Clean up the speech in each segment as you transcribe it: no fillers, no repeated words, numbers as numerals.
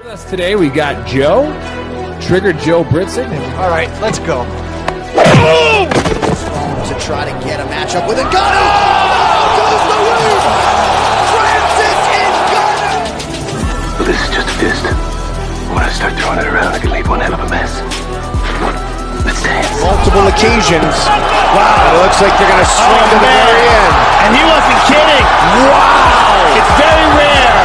With us today, we got Joe, Triggered Joe Britson. All right, let's go. To try to get a matchup with a gun. Oh, goes the roof. Francis is gone. Well, this is just a fist. When I start throwing it around, I can leave one hell of a mess. Let's dance. Multiple occasions. Wow. It looks like they're going to swing to the very end. And he wasn't kidding. Wow. It's very rare.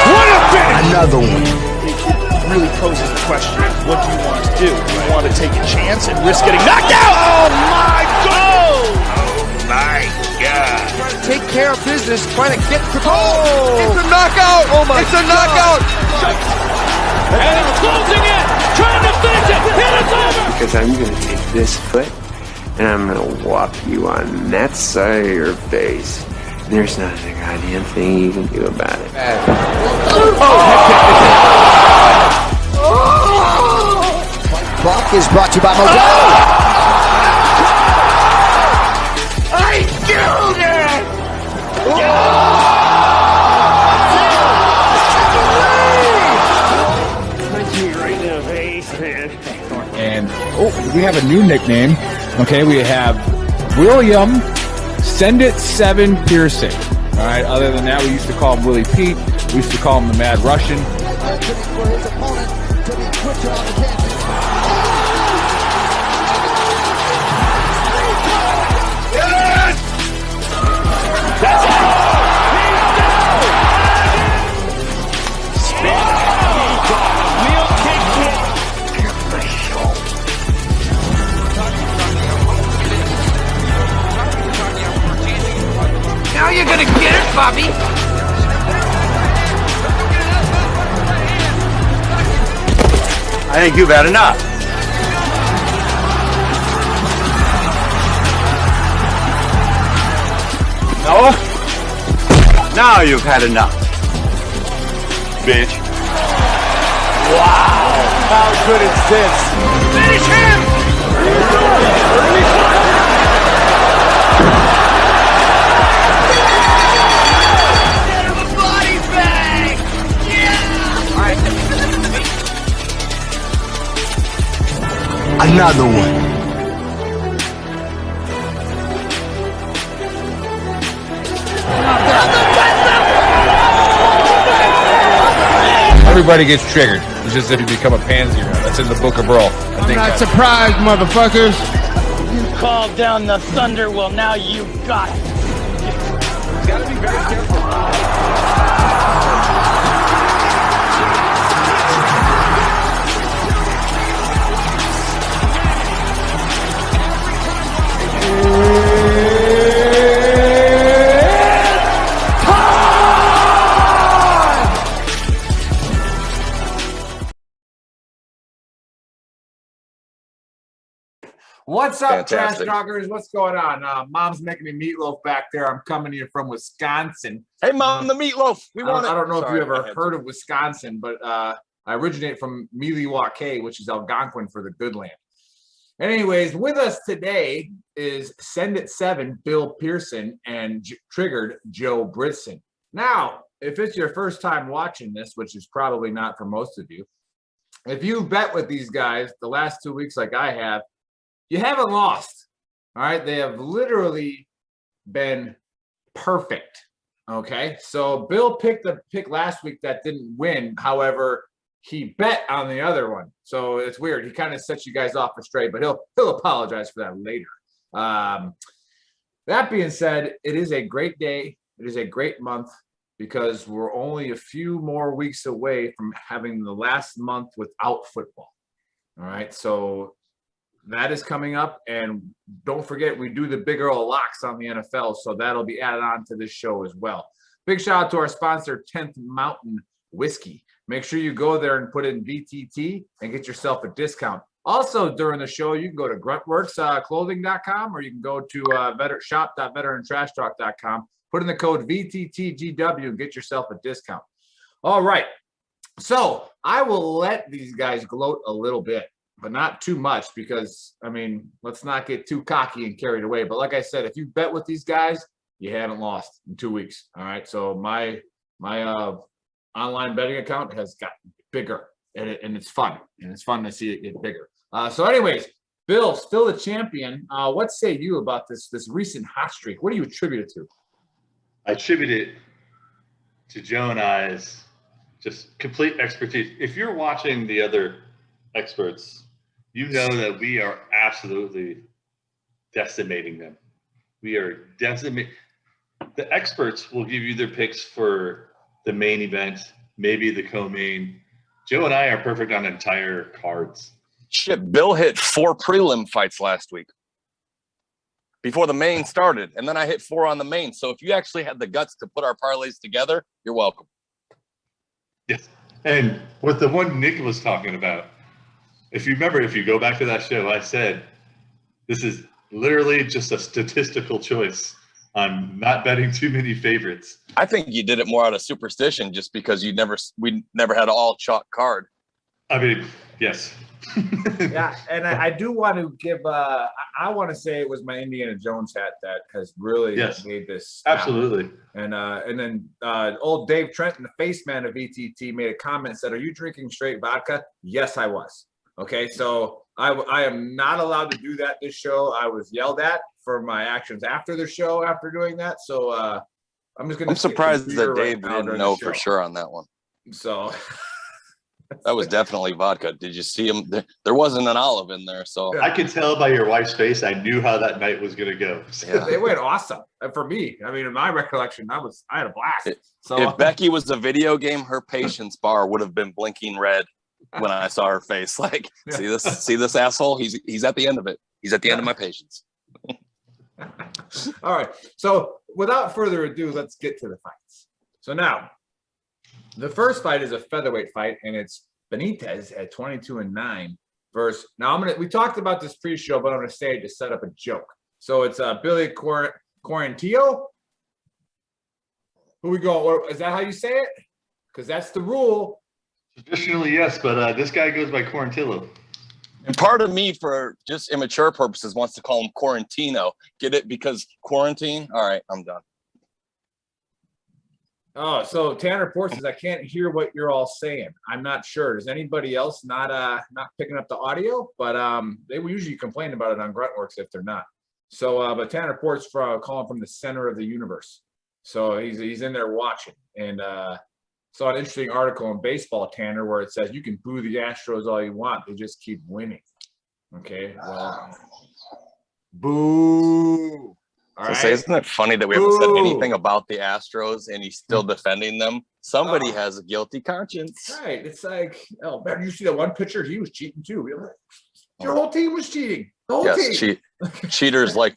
What a finish. Another one. It really poses the question, what do you want to do? Do you want to take a chance and risk getting knocked out? Oh, my God. My God. Trying to take care of business, trying to get to goal. It's a knockout. Oh, my It's a knockout. And it's closing in, trying to finish it. And it's over. Because I'm going to take this foot and I'm going to whop you on that side of your face. There's not a goddamn thing you can do about it. Buck is brought to you by Modelo. I killed it! Right in the face, man. And we have a new nickname. Okay, we have William Send It 7 Pearson. All right, other than that, we used to call him Willie Pete. We used to call him the Mad Russian. For his opponent to be quicker on the canvas. Now you're gonna get it, Bobby. I think you've had enough. No? Now you've had enough. Bitch. Wow. How good is this? Finish him! Get him a body bag! Yeah! All right. Another one. Everybody gets triggered. It's just if you become a pansy. That's in the Book of Brawl. I'm not surprised, motherfuckers. You called down the thunder, well now you got it. Gotta be very careful. What's up, Fantastic. trash talkers? What's going on? Mom's making me meatloaf back there. I'm coming to you from Wisconsin. Hey mom, the meatloaf. We I want don't, it. I don't know Sorry, if you go ever ahead. heard of Wisconsin, but I originate from Milwaukee, which is Algonquin for the good land. Anyways, with us today is Send It 7, Bill Pearson, and Triggered Joe Britson. Now, if it's your first time watching this, which is probably not for most of you, if you've bet with these guys the last 2 weeks like I have, you haven't lost. All right. They have literally been perfect. Okay. So Bill picked a pick last week that didn't win. However, he bet on the other one. So it's weird. He kind of sets you guys off astray, but he'll apologize for that later. That being said, it is a great day. It is a great month because we're only a few more weeks away from having the last month without football. All right. So that is coming up, and don't forget we do the Big Earl locks on the NFL, so that'll be added on to this show as well. Big shout out to our sponsor, 10th Mountain Whiskey. Make sure you go there and put in VTT and get yourself a discount. Also, during the show, you can go to gruntworksclothing.com or you can go to shop.veterantrashtalk.com. Put in the code VTTGW and get yourself a discount. All right. So I will let these guys gloat a little bit, but not too much because, I mean, let's not get too cocky and carried away. But like I said, if you bet with these guys, you haven't lost in 2 weeks. All right. So my online betting account has gotten bigger, and it's fun, and it's fun to see it get bigger. So anyways, Bill, still the champion. What say you about this recent hot streak? What do you attribute it to? I attribute it to Joe and I's just complete expertise. If you're watching the other experts, you know that we are absolutely decimating them. We are decimating. The experts will give you their picks for the main event, maybe the co-main. Joe and I are perfect on entire cards. Shit, Bill hit 4 prelim fights last week before the main started, and then I hit 4 on the main. So if you actually had the guts to put our parlays together, you're welcome. Yes, and with the one Nick was talking about, if you remember, if you go back to that show, I said this is literally just a statistical choice. I'm not betting too many favorites. I think you did it more out of superstition, just because we never had an all chalk card. I mean, yes. Yeah, and I do want to give. I want to say it was my Indiana Jones hat that has really made this happen. Absolutely. And then old Dave Trenton, the face man of VTT, made a comment and said, "Are you drinking straight vodka?" Yes, I was. Okay, so I am not allowed to do that this show. I was yelled at for my actions after the show after doing that. So I'm just going to. I'm surprised that Dave didn't know for sure on that one. So. That was definitely vodka. Did you see him? There wasn't an olive in there, so I could tell by your wife's face. I knew how that night was going to go. Yeah, they went awesome. And for me, I mean, in my recollection, I had a blast. So if Becky was a video game, her patience bar would have been blinking red when I saw her face. Like, see this asshole? He's at the end of it. He's at the end of my patience. All right. So without further ado, let's get to the fights. So now, the first fight is a featherweight fight, and it's Benitez at 22-9 versus. Now we talked about this pre-show, but I'm going to say it to set up a joke. So it's Billy Quarantillo. Who we go? Is that how you say it? Because that's the rule. Traditionally, yes, but this guy goes by Quarantillo. And part of me, for just immature purposes, wants to call him Quarantino. Get it? Because quarantine. All right, I'm done. Oh, so Tanner Port says, I can't hear what you're all saying. I'm not sure. Does anybody else not picking up the audio? But they will usually complain about it on Gruntworks if they're not. So, but Tanner Port's calling from the center of the universe. So he's in there watching. And saw an interesting article in Baseball, Tanner, where it says you can boo the Astros all you want. They just keep winning. Okay, well, boo. Say, isn't it funny that we haven't said anything about the Astros and he's still defending them? Somebody has a guilty conscience. Right. It's like, oh, man, you see that one pitcher? He was cheating too. Your whole team was cheating. The whole team. Cheaters like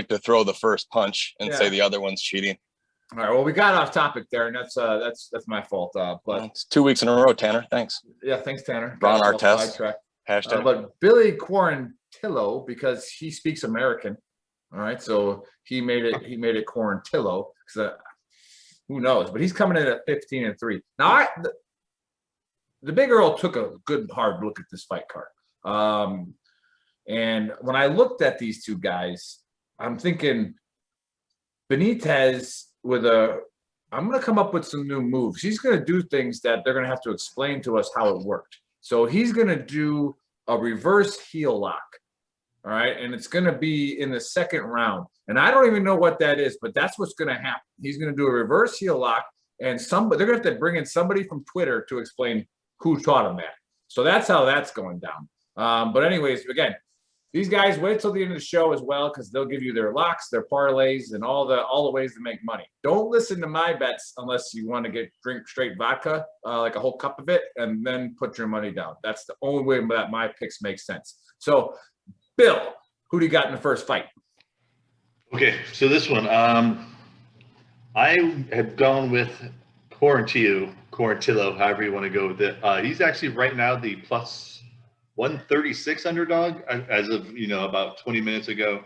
to throw the first punch and say the other one's cheating. All right. Well, we got off topic there, and that's my fault. But it's 2 weeks in a row, Tanner. Thanks. Yeah, thanks, Tanner. Ron Artest. Hashtag. But Billy Quarantillo, because he speaks American. All right, so he made it Quarantillo. Who knows? But he's coming in at 15-3. Now, the Big Earl took a good hard look at this fight card. And when I looked at these two guys, I'm thinking Benitez I'm going to come up with some new moves. He's going to do things that they're going to have to explain to us how it worked. So he's going to do a reverse heel lock. All right. And it's going to be in the second round. And I don't even know what that is, but that's what's going to happen. He's going to do a reverse heel lock, and they're going to have to bring in somebody from Twitter to explain who taught him that. So that's how that's going down. But anyways, again, these guys wait till the end of the show as well, because they'll give you their locks, their parlays, and all the ways to make money. Don't listen to my bets unless you want to drink straight vodka, like a whole cup of it, and then put your money down. That's the only way that my picks make sense. So, Bill, who do you got in the first fight? Okay, so this one, I have gone with Quarantillo, however you want to go with it. He's actually right now the plus 136 underdog as of, about 20 minutes ago.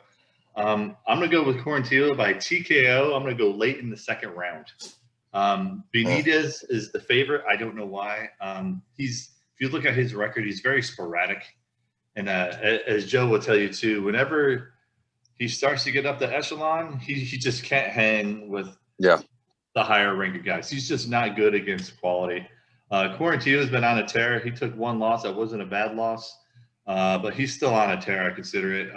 I'm going to go with Quarantillo by TKO. I'm going to go late in the second round. Benitez is the favorite. I don't know why. If you look at his record, he's very sporadic. And as Joe will tell you too, whenever he starts to get up the echelon, he just can't hang with the higher ranked guys. He's just not good against quality. Quarantino has been on a tear. He took one loss that wasn't a bad loss, but he's still on a tear. I consider it.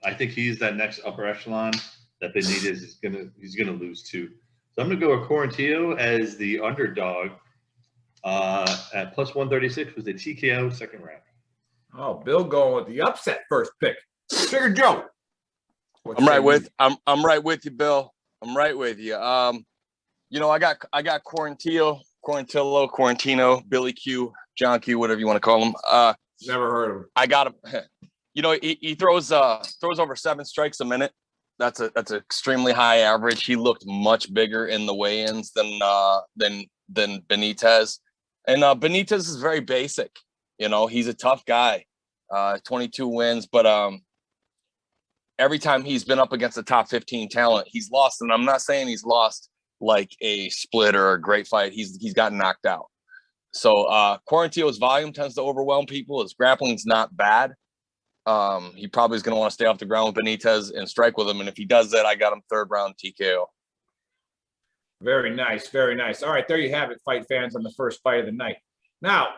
I think he's that next upper echelon that Benitez is he's gonna lose to. So I'm gonna go with Quarantino as the underdog at plus 136 with the TKO second round. Oh, Bill going with the upset first pick. Trigger Joe. I'm right with you, Bill. I'm right with you. You know, I got Quarantino, Billy Q, John Q, whatever you want to call him. Never heard of him. I got him. You know, he throws over 7 strikes a minute. That's an extremely high average. He looked much bigger in the weigh-ins than Benitez. And Benitez is very basic. You know, he's a tough guy. 22 wins, but every time he's been up against the top 15 talent, he's lost. And I'm not saying he's lost like a split or a great fight. He's gotten knocked out. So Quarantino's volume tends to overwhelm people. His grappling's not bad. He probably is going to want to stay off the ground with Benitez and strike with him. And if he does that, I got him 3rd round TKO. Very nice. Very nice. All right, there you have it, fight fans, on the first fight of the night. Now,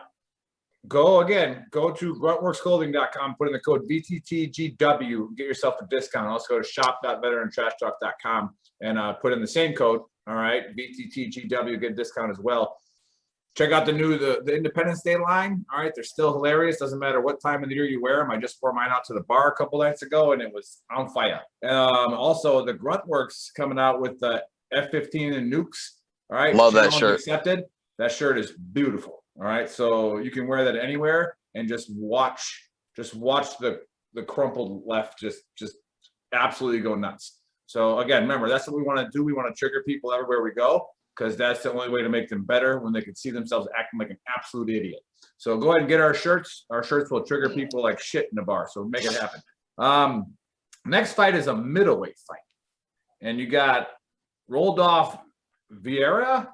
go to gruntworksclothing.com, put in the code VTTGW, get yourself a discount. Also go to shop.veterantrashtalk.com and put in the same code, all right, VTTGW, get a discount as well. Check out the Independence Day line. All right, they're still hilarious. Doesn't matter what time of the year you wear them. I just wore mine out to the bar a couple nights ago, and it was on fire. Also, the Gruntworks coming out with the F-15 and nukes. All right, love that shirt. Accepted. That shirt is beautiful. All right, so you can wear that anywhere and just watch the crumpled left just absolutely go nuts. So again, remember, that's what we want to do. We want to trigger people everywhere we go, because that's the only way to make them better, when they can see themselves acting like an absolute idiot. So go ahead and get our shirts. Our shirts will trigger people like shit in the bar. So make it happen. Next fight is a middleweight fight. And you got Rodolfo Vieira.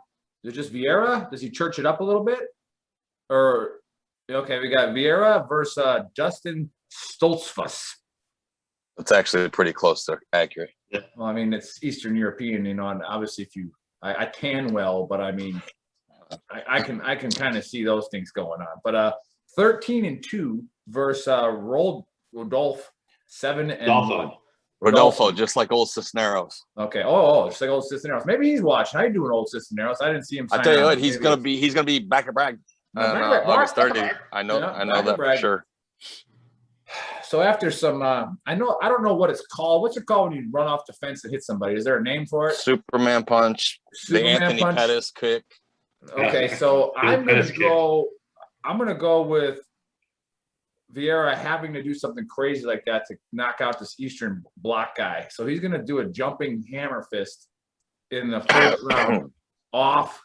Is it just Vieira? Does he church it up a little bit? Or, okay, we got Vieira versus Justin Stoltzfus. It's actually pretty close to accurate. Yeah. Well, I mean, it's Eastern European, you know, and obviously if you, I tan well, but I mean, I can kind of see those things going on. But 13-2 versus Rodolfo 7-1. Rodolfo, just like old Cisneros. Okay. Just like old Cisneros. Maybe he's watching. How you doing, old Cisneros? I didn't see him. I tell you what, he's gonna be back at Bragg on August 30th. I know that for sure. So after some, I don't know what it's called. What's it called when you run off the fence and hit somebody? Is there a name for it? Superman punch. The Anthony Pettis kick. Okay, so I'm gonna go with Vieira having to do something crazy like that to knock out this Eastern Bloc guy. So he's gonna do a jumping hammer fist in the first round off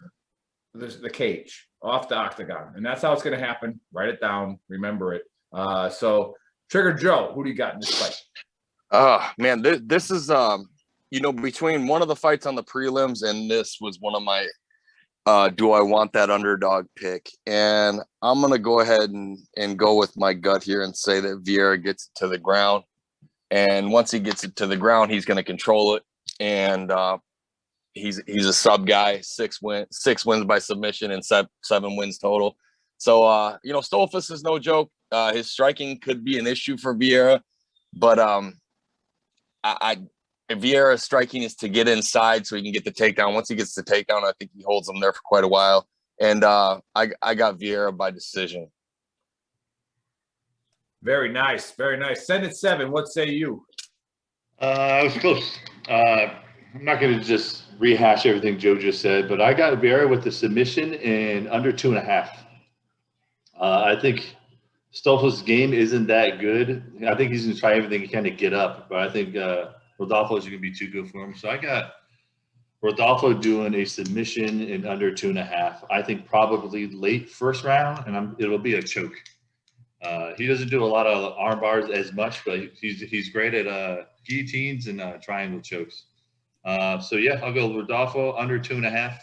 the cage, off the octagon, and that's how it's gonna happen. Write it down, remember it. So Trigger Joe, who do you got in this fight? Man, this is between one of the fights on the prelims and this was one of my do I want that underdog pick? And I'm gonna go ahead and go with my gut here and say that Vieira gets it to the ground. And once he gets it to the ground, he's gonna control it. And he's a sub guy, 6 wins by submission and 7 wins total. So Stoltzfus is no joke. His striking could be an issue for Vieira, but Vieira's striking is to get inside so he can get the takedown. Once he gets the takedown, I think he holds him there for quite a while. And I got Vieira by decision. Very nice, very nice. Send it 7. What say you? I was close. I'm not going to just rehash everything Joe just said, but I got Vieira with the submission in under 2.5. I think Stoltzfus' game isn't that good. I think he's going to try everything he can to get up, but I think Rodolfo is going to be too good for him. So I got Rodolfo doing a submission in under 2.5. I think probably late first round, and it'll be a choke. He doesn't do a lot of arm bars as much, but he's great at guillotines and triangle chokes. So yeah, I'll go Rodolfo under 2.5,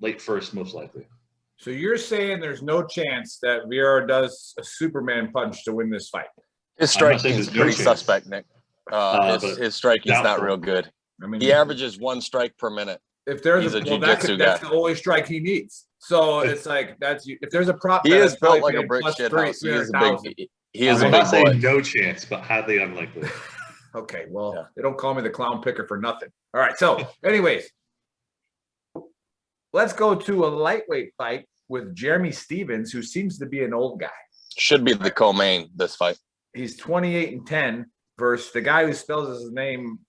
late first most likely. So you're saying there's no chance that Vieira does a Superman punch to win this fight? His striking is pretty suspect, Nick. His striking is not real good. I mean, he averages 1 strike per minute. If there's that's the only strike he needs. So it's like if there's a prop, He bet, is I'd probably built like pay a brick plus shit house. He is a 300,000. big. He is a I'm big not saying boy. no chance, but highly unlikely. Okay, well, Yeah. they don't call me the clown picker for nothing. All right, so anyways, let's go to a lightweight fight with Jeremy Stevens, who seems to be an old guy. Should be the co-main this fight. He's 28-10 versus the guy who spells his name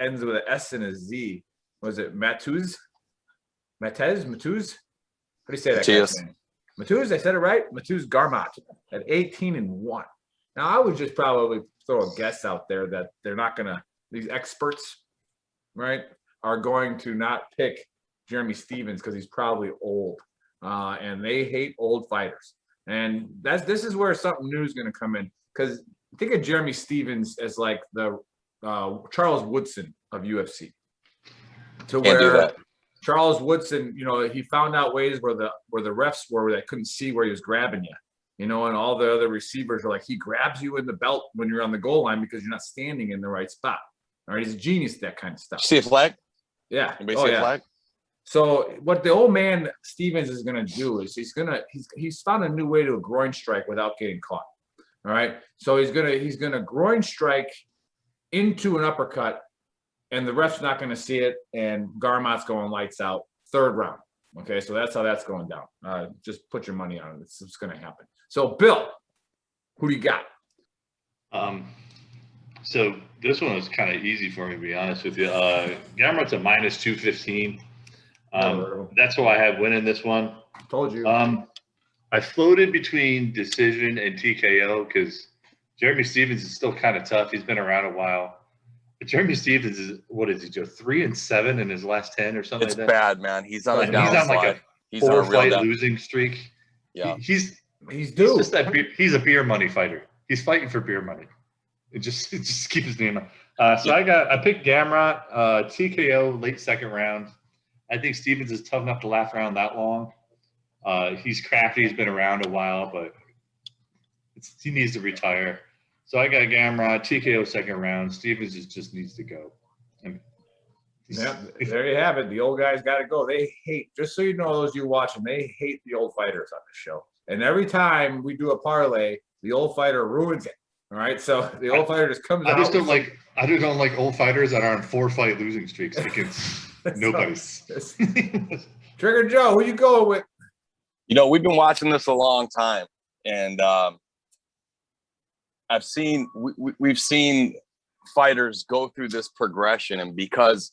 ends with an S and a Z. Was it Matuz? Matez? Matuz? How do you say that guy's name? Matuz, I said it right? Matuz Garmat at 18-1. Now, I would just probably throw a guess out there that they're not going to, these experts, right, are going to not pick Jeremy Stevens because he's probably old. And they hate old fighters. And this is where something new is going to come in. Because think of Jeremy Stevens as like the Charles Woodson of UFC. To where Charles Woodson, he found out ways where the refs were that couldn't see where he was grabbing you. And all the other receivers are like, he grabs you in the belt when you're on the goal line because you're not standing in the right spot. All right, he's a genius at that kind of stuff. See a flag? Yeah. Anybody see a flag? So what the old man Stevens is going to do is he's found a new way to a groin strike without getting caught. All right. So he's going to groin strike into an uppercut, and the ref's not going to see it, and Garmat's going lights out. Third round. Okay, so that's how that's going down. Just put your money on it. It's going to happen. So, Bill, who do you got? So this one was kind of easy for me, to be honest with you. Gamrot's a minus 215. That's who I have winning this one. Told you. I floated between decision and TKO because Jeremy Stevens is still kind of tough. He's been around a while. But Jeremy Stevens is, what is he, Joe? 3-7 in his last 10 or something It's like that? bad, man. He's on a down He's on slide. like He's on a real four-fight down. losing streak. Yeah. He's He's due. just he's a beer money fighter. He's fighting for beer money. It just keeps his name on. So I picked Gamrot, TKO late second round. I think Stevens is tough enough to laugh around that long. He's crafty. He's been around a while, but he needs to retire. So I got Gamrot, TKO second round. Stevens just needs to go. Yeah, there you have it. The old guys got to go. They hate, just so you know, those you watching, they hate the old fighters on the show. And every time we do a parlay, the old fighter ruins it. All right, so the old fighter just comes out. I just don't like old fighters that are on 4-fight losing streaks against nobody. Trigger Joe, who you going with? We've been watching this a long time, and we've seen fighters go through this progression, and because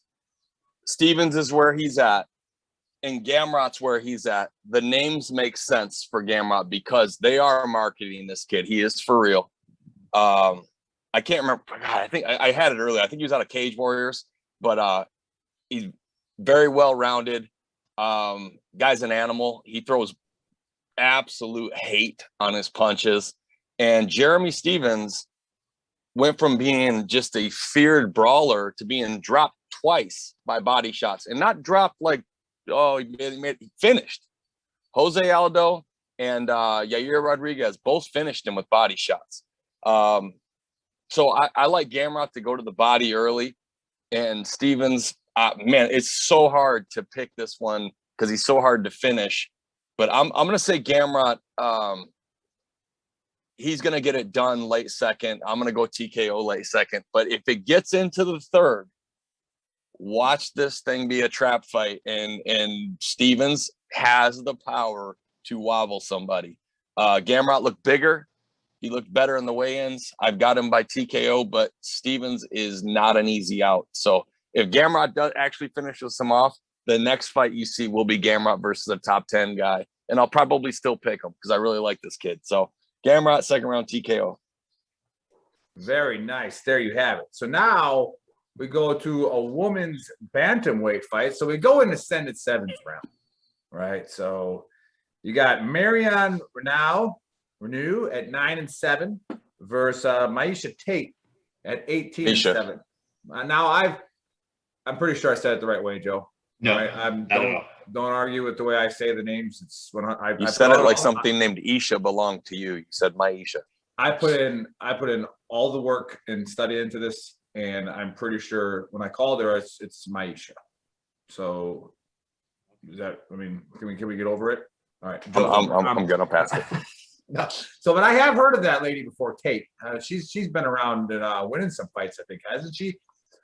Stevens is where he's at and Gamrot's where he's at, the names make sense for Gamrot because they are marketing this kid. He is for real. I can't remember. God, I think I had it earlier. I think he was out of Cage Warriors, but he's very well-rounded. Guy's an animal. He throws absolute hate on his punches. And Jeremy Stevens went from being just a feared brawler to being dropped twice by body shots, and not dropped like, he finished. Jose Aldo and Yair Rodriguez both finished him with body shots. So I like Gamrot to go to the body early, and Stevens, man, it's so hard to pick this one because he's so hard to finish. But I'm going to say Gamrot, he's going to get it done late second. I'm going to go TKO late second. But if it gets into the third, watch this thing be a trap fight. And Stevens has the power to wobble somebody. Gamrot looked bigger. He looked better in the weigh-ins. I've got him by TKO, but Stevens is not an easy out. So if Gamrot does actually finishes him off, the next fight you see will be Gamrot versus a top 10 guy. And I'll probably still pick him because I really like this kid. So Gamrot, second round TKO. Very nice. There you have it. So now we go to a woman's bantamweight fight. So we go in the Senate 7th round, right? So you got Marion Renew at 9-7 versus Miesha Tate at 18-7. Now I'm pretty sure I said it the right way, Joe. No, right? Don't argue with the way I say the names. It's when I said it like something named Isha belonged to you. You said Miesha. I put in all the work and study into this, and I'm pretty sure when I called her, it's Miesha. So Is that? I mean, can we get over it? All right. I'm gonna pass it. No. So, but I have heard of that lady before, Kate. She's been around and winning some fights, I think, hasn't she?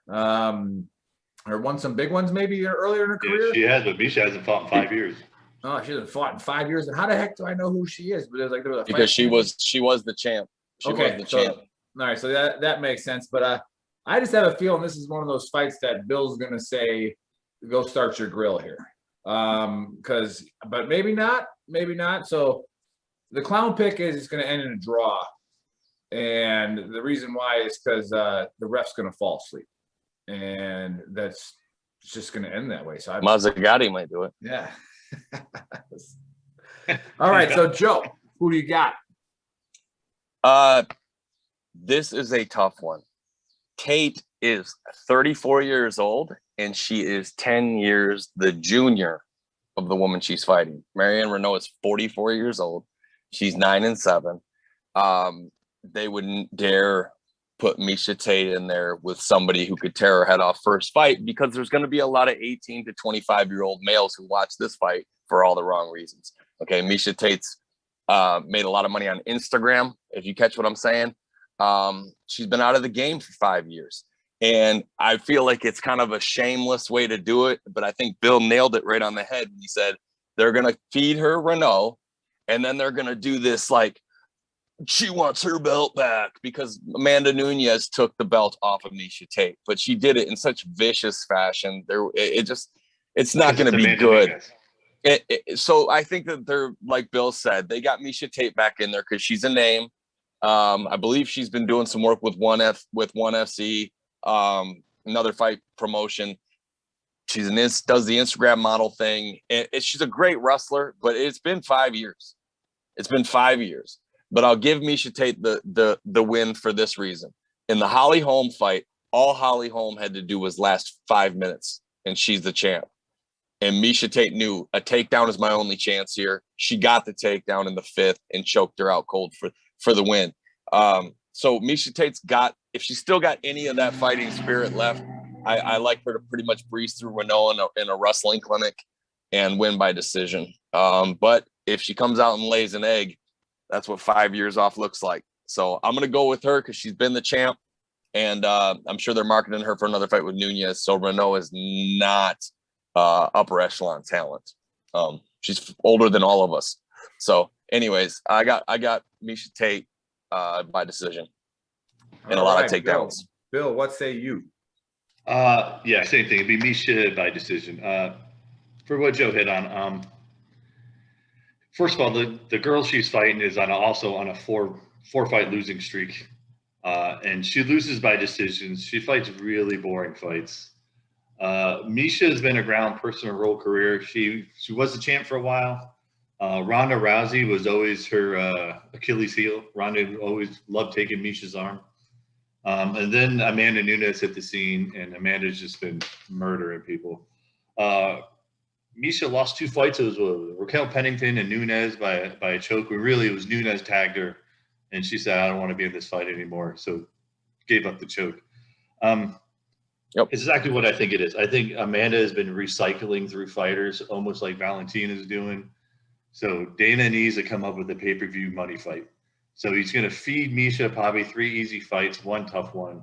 Or won some big ones maybe earlier in her career. She has, but Misha hasn't fought in 5 years. Oh, she hasn't fought in 5 years. And how the heck do I know who she is? But there was a Because she fight. was the champ. She was the champ. All right, so that makes sense. But I just have a feeling this is one of those fights that Bill's gonna say, "Go start your grill here," but maybe not. So the clown pick is going to end in a draw, and the reason why is because the ref's going to fall asleep, and that's just going to end that way. So Mazzagatti might do it. Yeah. All right, so Joe, who do you got? This is a tough one. Kate is 34 years old, and she is 10 years the junior of the woman she's fighting. Marianne Renault is 44 years old. She's 9-7. They wouldn't dare put Miesha Tate in there with somebody who could tear her head off first fight, because there's going to be a lot of 18 to 25-year-old males who watch this fight for all the wrong reasons. Okay, Miesha Tate's made a lot of money on Instagram, if you catch what I'm saying. She's been out of the game for 5 years. And I feel like it's kind of a shameless way to do it, but I think Bill nailed it right on the head when he said they're going to feed her Renault, and then they're going to do this like she wants her belt back, because Amanda Nunes took the belt off of Miesha Tate, but she did it in such vicious fashion. It's not going to be good. So I think that they're, like Bill said, they got Miesha Tate back in there because she's a name. I believe she's been doing some work with One FC, another fight promotion. Does the Instagram model thing. And she's a great wrestler, but it's been 5 years. But I'll give Miesha Tate the win for this reason. In the Holly Holm fight, all Holly Holm had to do was last 5 minutes, and she's the champ. And Miesha Tate knew a takedown is my only chance here. She got the takedown in the 5th and choked her out cold for the win. So Miesha Tate's got, if she's still got any of that fighting spirit left, I like her to pretty much breeze through Renault in a wrestling clinic and win by decision. But if she comes out and lays an egg, that's what 5 years off looks like. So I'm going to go with her because she's been the champ, and I'm sure they're marketing her for another fight with Nunes. So Renault is not upper echelon talent. She's older than all of us. So anyways, I got Miesha Tate by decision and a lot of takedowns. Bill, what say you? Yeah, same thing. It'd be Miesha by decision. For what Joe hit on, first of all, the girl she's fighting is also on a four fight losing streak, and she loses by decisions. She fights really boring fights. Miesha has been a ground person her whole career. She was the champ for a while. Ronda Rousey was always her Achilles heel. Ronda always loved taking Miesha's arm. And then Amanda Nunes hit the scene, and Amanda's just been murdering people. Miesha lost 2 fights. It was Raquel Pennington and Nunes by a choke. Really, it was Nunes tagged her, and she said, "I don't want to be in this fight anymore." So gave up the choke. Yep. It's exactly what I think it is. I think Amanda has been recycling through fighters, almost like Valentina's doing. So Dana needs to come up with a pay-per-view money fight. So he's going to feed Miesha probably 3 easy fights, 1 tough one,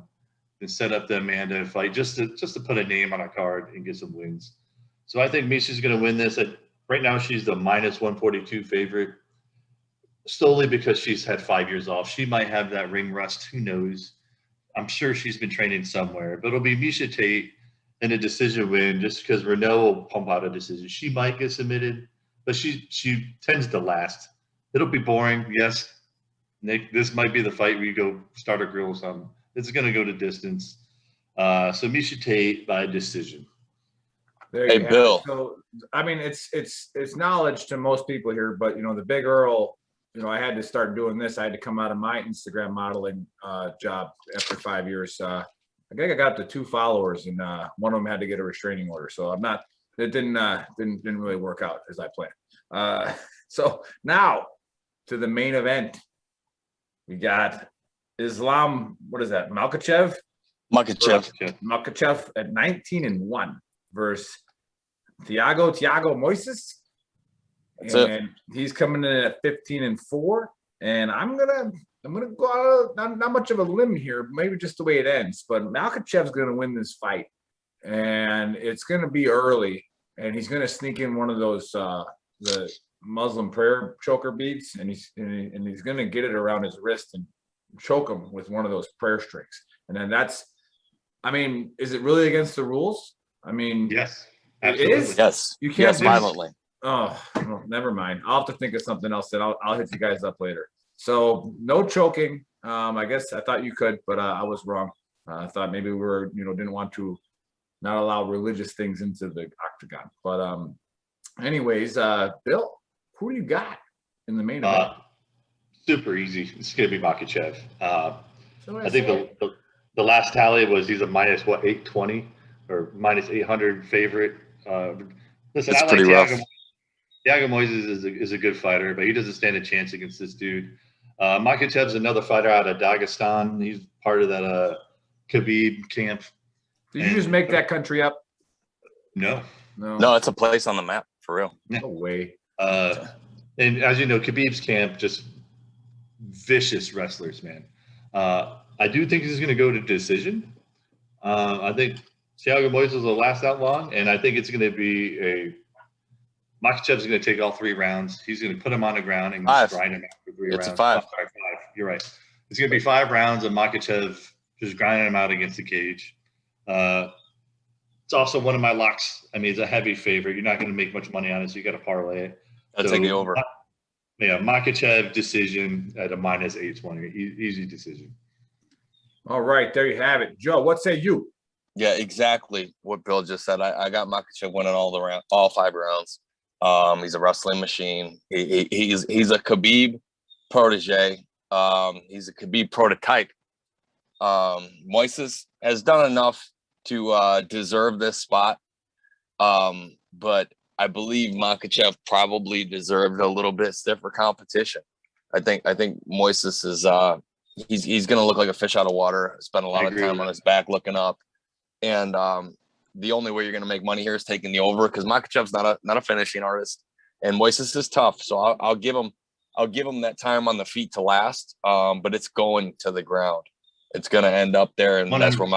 and set up the Amanda fight just to put a name on a card and get some wins. So I think Miesha's going to win this. Right now, she's the -142 favorite, solely because she's had 5 years off. She might have that ring rust. Who knows? I'm sure she's been training somewhere. But it'll be Miesha Tate in a decision win, just because Renault will pump out a decision. She might get submitted, but she tends to last. It'll be boring, yes. Nick, this might be the fight where you go start a grill or something. It's going to go to distance. So Miesha Tate by decision. Hey, Bill. So, I mean, it's knowledge to most people here, but the Big Earl, I had to start doing this. I had to come out of my Instagram modeling job after 5 years. I think I got to 2 followers, and one of them had to get a restraining order. So it didn't really work out as I planned. So now to the main event. We got Islam. What is that? Makhachev at 19-1 versus Thiago Moises. That's and he's coming in at 15-4. And I'm gonna go out not much of a limb here, maybe just the way it ends. But Makhachev's gonna win this fight, and it's gonna be early, and he's gonna sneak in one of those the Muslim prayer choker beads, and he's gonna get it around his wrist and choke him with one of those prayer strings. And then is it really against the rules? I mean, Yes, absolutely. absolutely. Yes. You can't violently. Oh, well, never mind. I'll have to think of something else that I'll hit you guys up later. So no choking. I guess I thought you could, but I was wrong. I thought maybe we were, didn't want to not allow religious things into the octagon. But anyways, Bill, who do you got in the main event? Super easy. It's gonna be Makhachev. I think the last tally was he's a minus 820 or minus 800 favorite. Listen, It's I like pretty rough. Thiago Moises is a good fighter, but he doesn't stand a chance against this dude. Makhachev's another fighter out of Dagestan. He's part of that Khabib camp. Did you just make that country up? No. No, it's a place on the map for real. No way. And as you know, Khabib's camp, just vicious wrestlers, man. I do think he's going to go to decision. I think Thiago Moises will last that long, and I think it's going to be Makhachev's going to take all 3 rounds. He's going to put him on the ground and just grind him out for 3 rounds. It's a 5. Oh, sorry, 5. You're right. It's going to be 5 rounds of Makhachev just grinding him out against the cage. It's also one of my locks. I mean, it's a heavy favorite. You're not going to make much money on it, so you got to parlay it. I'll take the over. Yeah, Makhachev decision at a minus 820. Easy decision. All right, there you have it. Joe, what say you? Yeah, exactly what Bill just said. I got Makhachev winning all 5 rounds. He's a wrestling machine. He's a Khabib protege. He's a Khabib prototype. Moises has done enough to deserve this spot, but I believe Makhachev probably deserved a little bit stiffer competition. I think Moises is he's going to look like a fish out of water. Spend a lot of time on his back looking up, and the only way you're going to make money here is taking the over because Makhachev's not a finishing artist, and Moises is tough. So I'll give him that time on the feet to last, but it's going to the ground. It's going to end up there, and that's where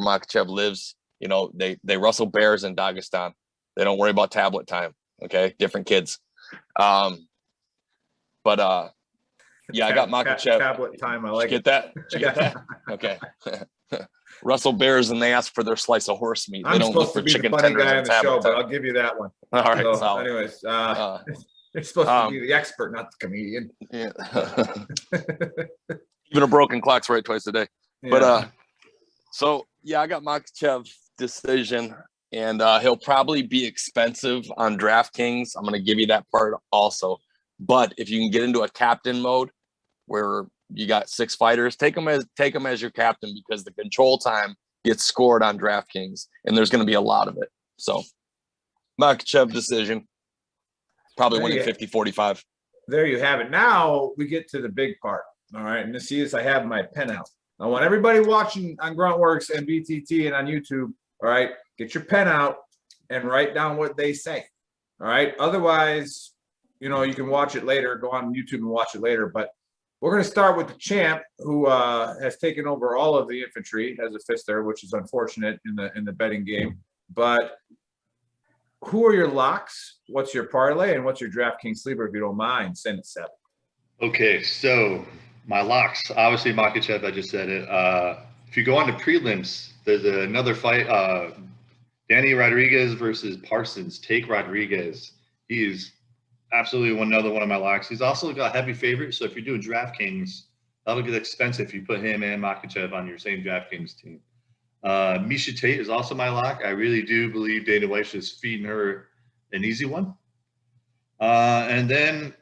Makhachev lives. They wrestle bears in Dagestan. They don't worry about tablet time. Okay, different kids. Yeah, I got Makhachev. Tablet time. I like it. Did you get that? Okay. Wrestle bears and they ask for their slice of horse meat. They don't look for chicken tenders guy on and the show, tablet but time. I'll give you that one. All right. So, solid. anyways, you're supposed to be the expert, not the comedian. Yeah. Even a broken clock's right twice a day. Yeah. But so yeah, I got Makhachev decision, and he'll probably be expensive on DraftKings. I'm going to give you that part also. But if you can get into a captain mode where you got 6 fighters, take them as your captain because the control time gets scored on DraftKings, and there's going to be a lot of it. So Makhachev decision, probably winning 50-45. There you have it. Now we get to the big part. All right, and to see this, I have my pen out. I want everybody watching on Gruntworks and VTT and on YouTube. All right, get your pen out and write down what they say. All right. Otherwise, you can watch it later. Go on YouTube and watch it later. But we're going to start with the champ, who has taken over all of the infantry as a fister, which is unfortunate in the betting game. But who are your locks? What's your parlay? And what's your DraftKings sleeper? If you don't mind, send it 7. Okay, so my locks, obviously Makhachev, I just said it. If you go on to prelims, there's another fight, Danny Rodriguez versus Parsons. Take Rodriguez. He is absolutely another one of my locks. He's also got heavy favorites, so if you're doing DraftKings, that'll get expensive if you put him and Makhachev on your same DraftKings team. Miesha Tate is also my lock. I really do believe Dana White's just feeding her an easy one. And then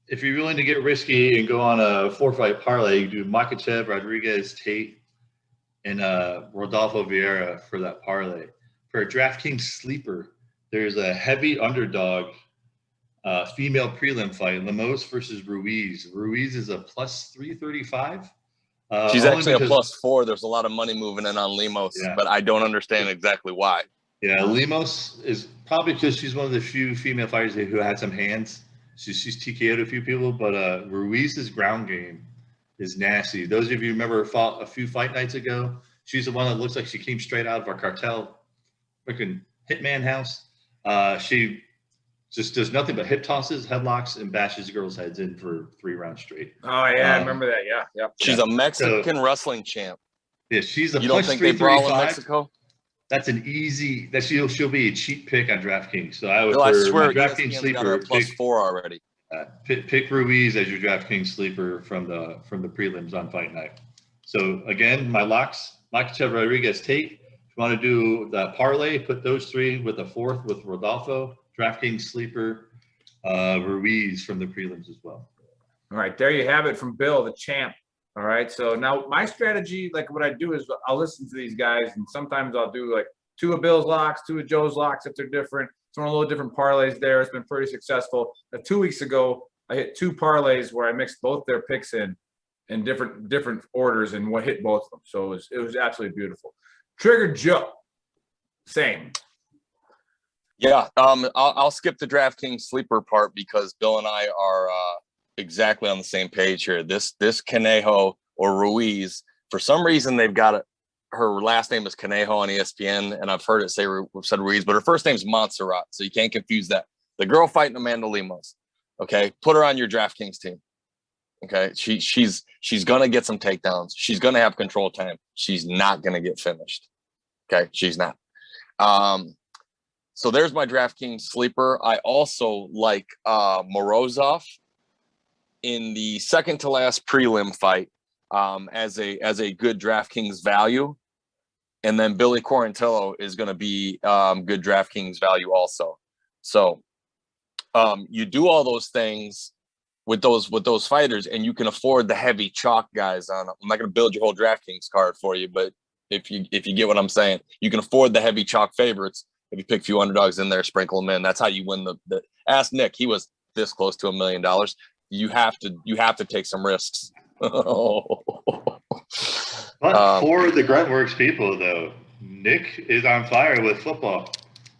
if you're willing to get risky and go on a 4-fight parlay, you do Makhachev, Rodriguez, Tate, and Rodolfo Vieira for that parlay. For a DraftKings sleeper, there's a heavy underdog female prelim fight, Lemos versus Ruiz. Ruiz is a plus 335. She's actually a plus 4. There's a lot of money moving in on Lemos, but I don't understand exactly why. Yeah, Lemos is probably because she's one of the few female fighters who had some hands. She's TKO'd a few people, but Ruiz's ground game is nasty. Those of you who remember fought a few fight nights ago, she's the one that looks like she came straight out of our cartel freaking hitman house. She just does nothing but hip tosses, headlocks, and bashes girls' heads in for 3 rounds straight. Oh yeah, I remember that. Yeah. She's a Mexican wrestling champ. Yeah, she's a You don't punch think they brawl in 335. Mexico? That's an easy. That she'll be a cheap pick on DraftKings. So I would No, I for swear, my DraftKings ESPN's got her sleeper at +4 already. pick Ruiz as your DraftKings sleeper from the prelims on fight night. So again, my locks: Makhachev, Rodriguez, Tate. If you want to do the parlay, put those 3 with a 4th with Rodolfo. DraftKings sleeper Ruiz from the prelims as well. All right, there you have it from Bill, the champ. All right, so now my strategy, like what I do is I'll listen to these guys, and sometimes I'll do like 2 of Bill's locks, 2 of Joe's locks if they're different. Some a little different parlays there. It's been pretty successful. 2 weeks ago, I hit 2 parlays where I mixed both their picks in different orders and what hit both of them. So it was absolutely beautiful. Trigger Joe, same. Yeah, I'll skip the DraftKings sleeper part because Bill and I are exactly on the same page here. This Conejo or Ruiz, for some reason they've got it. Her last name is Conejo on ESPN, and I've heard it said Ruiz, but her first name's Montserrat, so you can't confuse that. The girl fighting Amanda Lemos. Okay, put her on your DraftKings team. Okay, she's gonna get some takedowns. She's gonna have control time. She's not gonna get finished. Okay, she's not. So there's my DraftKings sleeper. I also like Morozov in the second to last prelim fight as a good DraftKings value. And then Billy Quarantillo is going to be good DraftKings value also. So you do all those things with those fighters, and you can afford the heavy chalk guys on them. I'm not going to build your whole DraftKings card for you, but if you get what I'm saying, you can afford the heavy chalk favorites. If you pick a few underdogs in there, sprinkle them in. That's how you win the ask Nick. He was this close to $1 million. You have to take some risks. But for the Gruntworks people, though, Nick is on fire with football.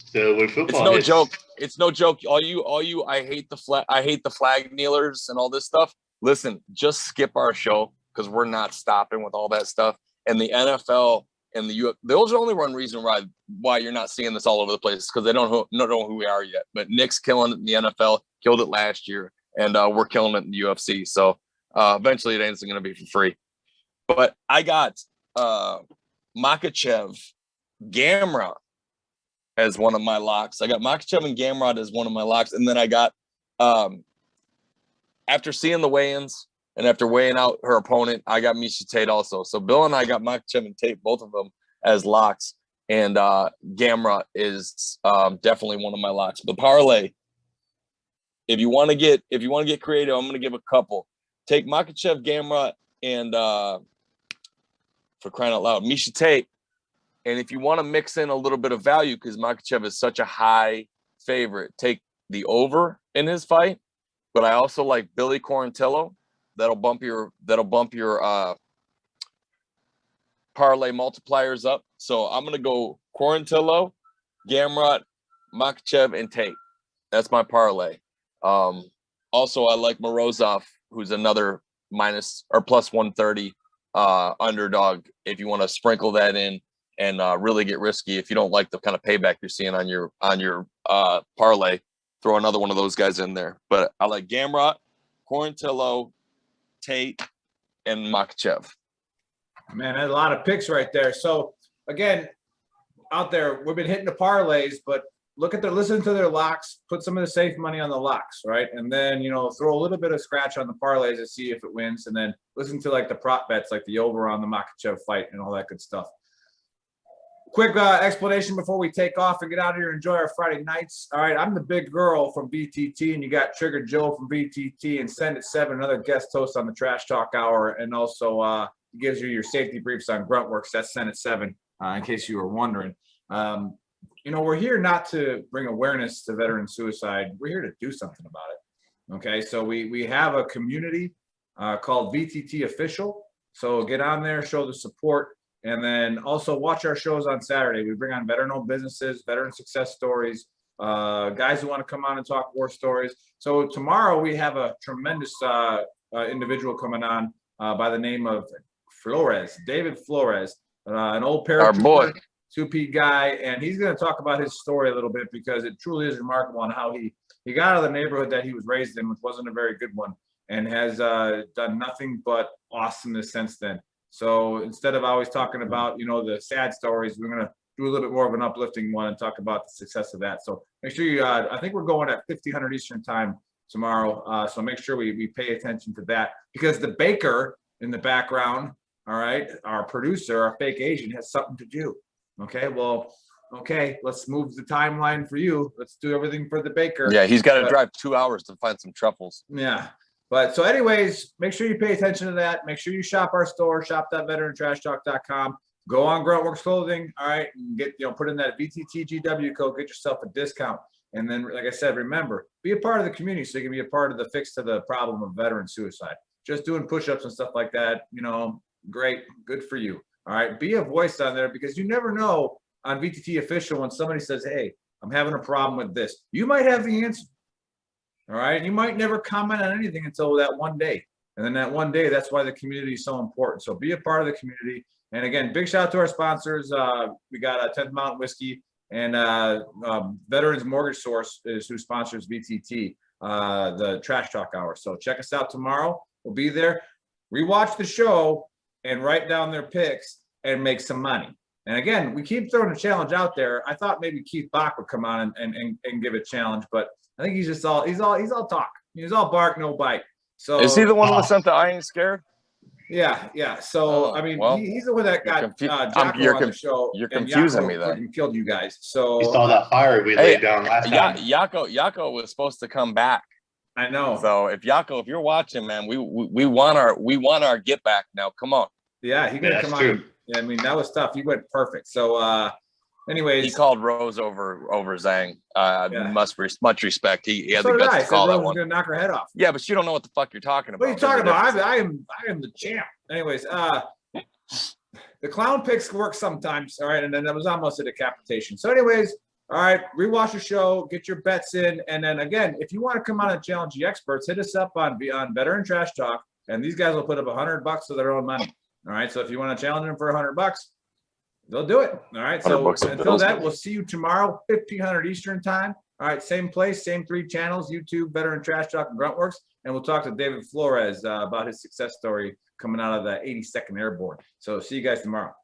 So when football, it's no joke. It's no joke. All you. I hate the flag kneelers and all this stuff. Listen, just skip our show because we're not stopping with all that stuff. And the NFL and the UFC, those are only one reason why you're not seeing this all over the place because they don't know who we are yet. But Nick's killing it in the NFL, killed it last year, and we're killing it in the UFC. So eventually it ain't going to be for free. But I got Makhachev, Gamrot as one of my locks. I got Makhachev and Gamrot as one of my locks. And then I got, after seeing the weigh-ins and after weighing out her opponent, I got Miesha Tate also. So Bill and I got Makhachev and Tate, both of them as locks. And Gamrot is definitely one of my locks. But parlay, if you want to get creative, I'm going to give a couple. Take Makhachev, Gamrot, and for crying out loud, Miesha Tate. And if you want to mix in a little bit of value, because Makhachev is such a high favorite, take the over in his fight. But I also like Billy Quarantillo. That'll bump your parlay multipliers up. So I'm gonna go Quarantillo, Gamrot, Makhachev, and Tate. That's my parlay. Also, I like Morozov, who's another minus or plus 130 underdog. If you want to sprinkle that in and really get risky, if you don't like the kind of payback you're seeing on your parlay, throw another one of those guys in there. But I like Gamrot, Quarantillo, Tate, and Makhachev. Man, that's a lot of picks right there. So again, out there, we've been hitting the parlays, but listen to their locks, put some of the safe money on the locks, right? And then, throw a little bit of scratch on the parlays to see if it wins. And then listen to like the prop bets, like the over on the Makhachev fight and all that good stuff. Quick explanation before we take off and get out of here and enjoy our Friday nights. All right, I'm the big girl from VTT, and you got Trigger Joe from VTT and Send It 7, another guest host on the Trash Talk Hour, and also gives you your safety briefs on Gruntworks. That's Send It 7, in case you were wondering. We're here not to bring awareness to veteran suicide. We're here to do something about it. Okay, so we have a community called VTT Official. So get on there, show the support. And then also watch our shows on Saturday. We bring on veteran-owned businesses, veteran success stories, guys who want to come on and talk war stories. So tomorrow we have a tremendous individual coming on by the name of David Flores, an old paratrooper, 2P guy, and he's going to talk about his story a little bit because it truly is remarkable on how he got out of the neighborhood that he was raised in, which wasn't a very good one, and has done nothing but awesomeness since then. So instead of always talking about, the sad stories, we're going to do a little bit more of an uplifting one and talk about the success of that. So make sure you, I think we're going at 1500 Eastern time tomorrow. So make sure we pay attention to that, because the baker in the background, all right, our producer, our fake agent, has something to do. Okay, well, let's move the timeline for you. Let's do everything for the baker. Yeah, he's got to drive 2 hours to find some truffles. Yeah. But so anyways, make sure you pay attention to that. Make sure you shop our store, shop.veterantrashtalk.com. Go on Gruntworks Clothing, all right, and get, put in that VTTGW code, get yourself a discount. And then, like I said, remember, be a part of the community so you can be a part of the fix to the problem of veteran suicide. Just doing push-ups and stuff like that, great, good for you. All right, be a voice on there, because you never know on VTT Official when somebody says, hey, I'm having a problem with this. You might have the answer. All right. You might never comment on anything until that one day. And then that one day, that's why the community is so important. So be a part of the community. And again, big shout out to our sponsors. We got 10th Mountain Whiskey, and Veterans Mortgage Source is who sponsors VTT, the Trash Talk Hour. So check us out tomorrow. We'll be there. Rewatch the show and write down their picks and make some money. And again, we keep throwing a challenge out there. I thought maybe Keith Bach would come on and give a challenge, but I think he's all talk. He's all bark, no bite. So is he the one that sent the I Ain't Scared? Yeah. So he's the one that got Jocko on the show. You're confusing me then. And killed you guys. So he saw that fire we laid down last time. Yako was supposed to come back. I know. So if you're watching, man, we want our get back now. Come on. Yeah, he gonna come on. Yeah, I mean, that was tough. He went perfect. So anyways, he called Rose over Zhang. Much respect. He had the guts to call that one. Gonna knock her head off. Yeah, but you don't know what the fuck you're talking about. What are you talking about? I am the champ. Anyways, the clown picks work sometimes. All right, and then that was almost a decapitation. So anyways, all right, rewatch the show, get your bets in, and then again, if you want to come on and challenge the experts, hit us up on Veteran Trash Talk, and these guys will put up $100 of their own money. All right, so if you want to challenge them for $100, they'll do it. All right, so until that, we'll see you tomorrow, 1500 Eastern time. All right, same place, same 3 channels, YouTube, Veteran Trash Talk, and Gruntworks, and we'll talk to David Flores about his success story coming out of the 82nd Airborne. So see you guys tomorrow.